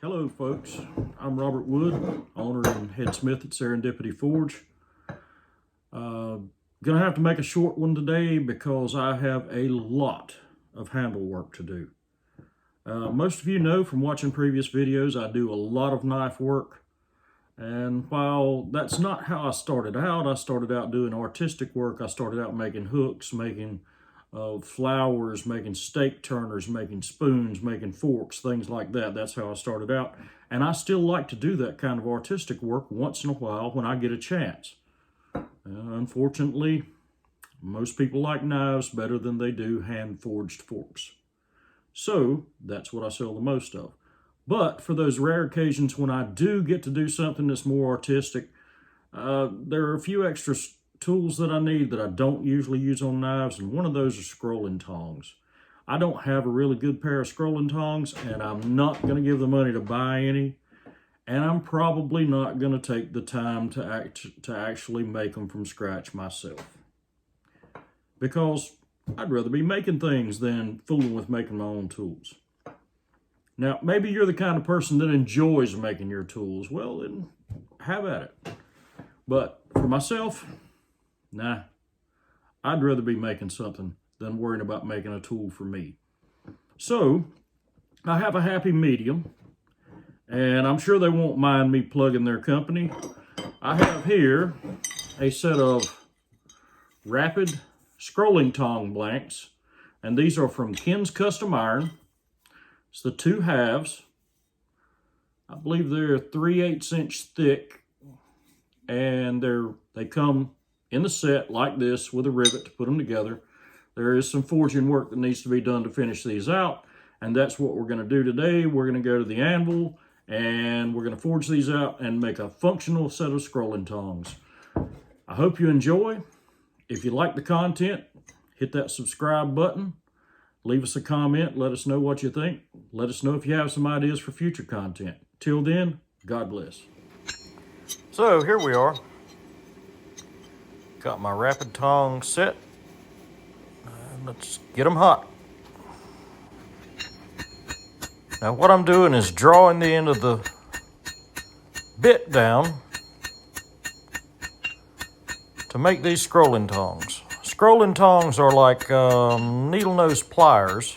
Hello folks, I'm Robert Wood, owner and head smith at Serendipity Forge. Gonna have to make a short one today because I have a lot of handle work to do. Most of you know from watching previous videos I do a lot of knife work, and while that's not how I started out doing artistic work. I started out making hooks, making flowers, making steak turners, making spoons, making forks, things like that. That's how I started out. And I still like to do that kind of artistic work once in a while when I get a chance. Unfortunately, most people like knives better than they do hand-forged forks. So that's what I sell the most of. But for those rare occasions when I do get to do something that's more artistic, there are a few extra tools that I need that I don't usually use on knives, and one of those are scrolling tongs. I don't have a really good pair of scrolling tongs, and I'm not going to give the money to buy any, and I'm probably not going to take the time to actually make them from scratch myself, because I'd rather be making things than fooling with making my own tools. Now, maybe you're the kind of person that enjoys making your tools. Well, then have at it. But for myself, nah, I'd rather be making something than worrying about making a tool for me. So I have a happy medium, and I'm sure they won't mind me plugging their company. I have here a set of rapid scrolling tong blanks, and these are from Ken's Custom Iron. It's the 2 halves. I believe they're 3/8 inch thick, and they come in the set like this with a rivet to put them together. There is some forging work that needs to be done to finish these out, and that's what we're going to do today. We're going to go to the anvil, and we're going to forge these out and make a functional set of scrolling tongs. I hope you enjoy. If you like the content, hit that subscribe button. Leave us a comment. Let us know what you think. Let us know if you have some ideas for future content. Till then, God bless. So here we are. Got my rapid tongs set. Let's get them hot. Now what I'm doing is drawing the end of the bit down to make these scrolling tongs. Scrolling tongs are like needle nose pliers,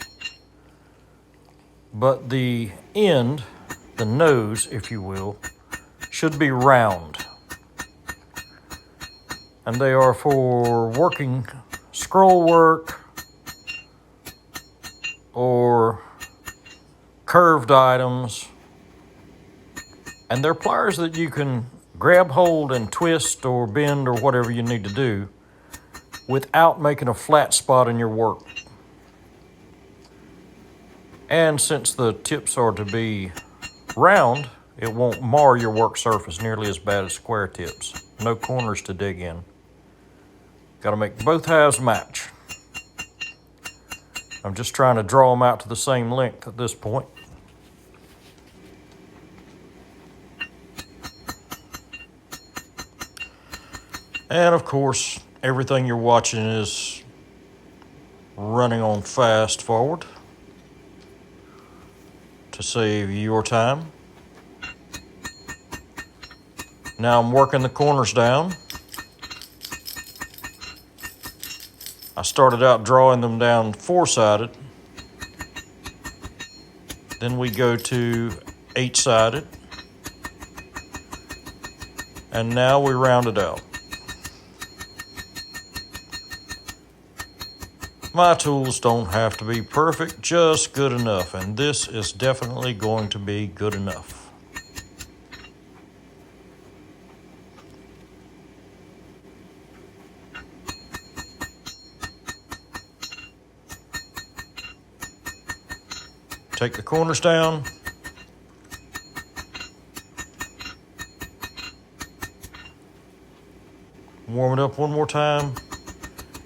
but the end, the nose, if you will, should be round. And they are for working scroll work or curved items. And they're pliers that you can grab hold and twist or bend or whatever you need to do without making a flat spot in your work. And since the tips are to be round, it won't mar your work surface nearly as bad as square tips. No corners to dig in. Got to make both halves match. I'm just trying to draw them out to the same length at this point. And of course, everything you're watching is running on fast forward to save your time. Now I'm working the corners down. I started out drawing them down 4-sided. Then we go to 8-sided. And now we round it out. My tools don't have to be perfect, just good enough, and this is definitely going to be good enough. Take the corners down. Warm it up one more time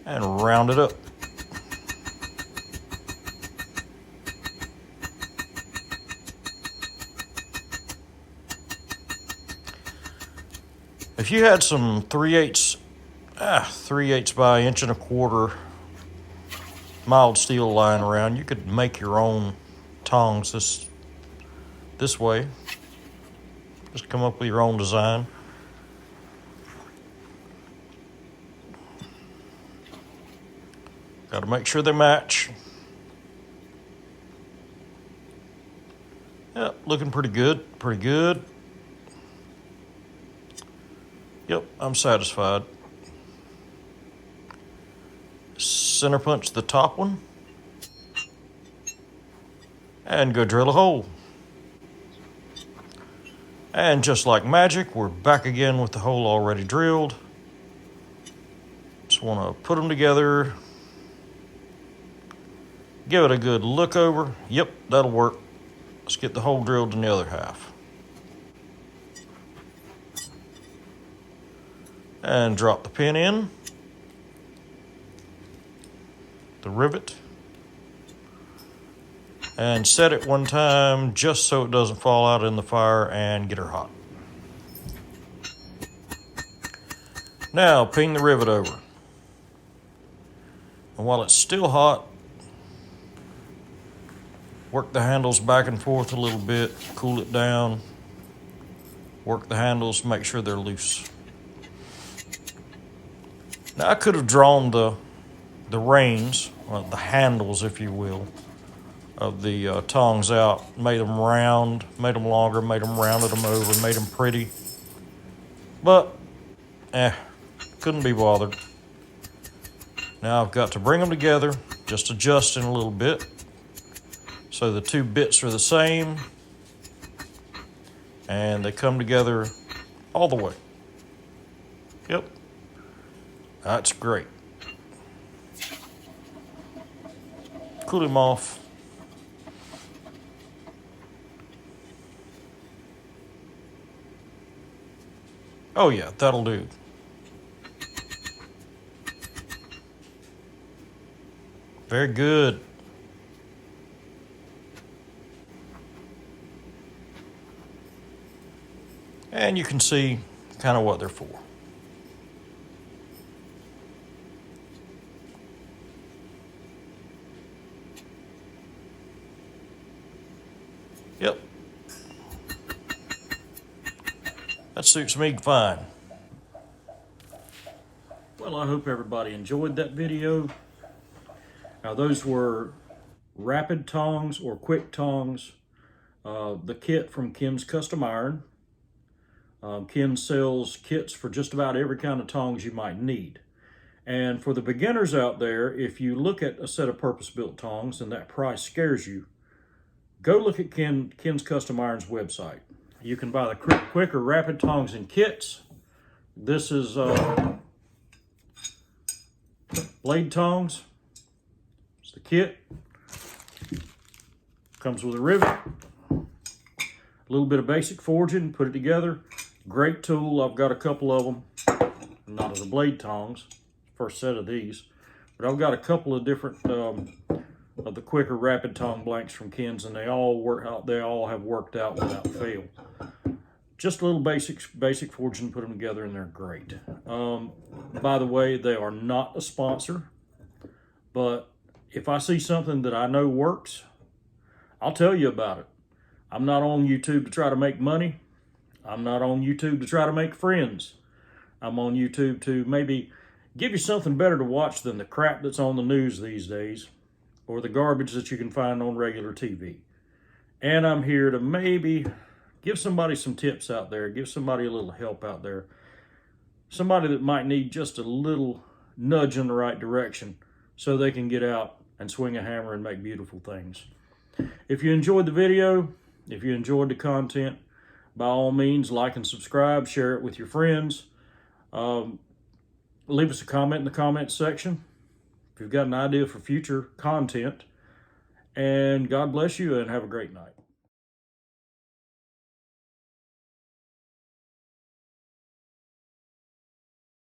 and round it up. If you had some 3/8 by 1.25 mild steel lying around, you could make your own tongs this this way. Just come up with your own design. Got to make sure they match. Yep, looking pretty good, pretty good. Yep, I'm satisfied. Center punch the top one. And go drill a hole. And just like magic, we're back again with the hole already drilled. Just want to put them together. Give it a good look over. Yep, that'll work. Let's get the hole drilled in the other half. And drop the pin in. The rivet. And set it one time just so it doesn't fall out in the fire and get her hot. Now ping the rivet over. And while it's still hot, work the handles back and forth a little bit, cool it down. Work the handles, make sure they're loose. Now I could have drawn the reins, well, the handles if you will, of the tongs out, made them round, made them longer, made them rounded them over, made them pretty. But, couldn't be bothered. Now I've got to bring them together, just adjusting a little bit, so the two bits are the same, and they come together all the way. Yep, that's great. Cool them off. Oh yeah, that'll do. Very good. And you can see kind of what they're for. Yep. That suits me fine. Well, I hope everybody enjoyed that video. Now, those were rapid tongs or quick tongs, the kit from Ken's Custom Iron. Ken sells kits for just about every kind of tongs you might need. And for the beginners out there, if you look at a set of purpose-built tongs and that price scares you, go look at Ken's Custom Iron's website. You can buy the quick or rapid tongs in kits. This is blade tongs. It's the kit. Comes with a rivet. A little bit of basic forging, put it together. Great tool. I've got a couple of them. Not as a blade tongs. First set of these. But I've got a couple of different of the quicker rapid tong blanks from Ken's, and they all work out. They all have worked out without fail. Just a little basic forging, put them together, and they're great. By the way, they are not a sponsor, but if I see something that I know works, I'll tell you about it. I'm not on YouTube to try to make money. I'm not on YouTube to try to make friends. I'm on YouTube to maybe give you something better to watch than the crap that's on the news these days, or the garbage that you can find on regular TV. And I'm here to maybe give somebody some tips out there, give somebody a little help out there, somebody that might need just a little nudge in the right direction so they can get out and swing a hammer and make beautiful things. If you enjoyed the video, if you enjoyed the content, by all means, like and subscribe, share it with your friends. Leave us a comment in the comments section if you've got an idea for future content. And God bless you and have a great night.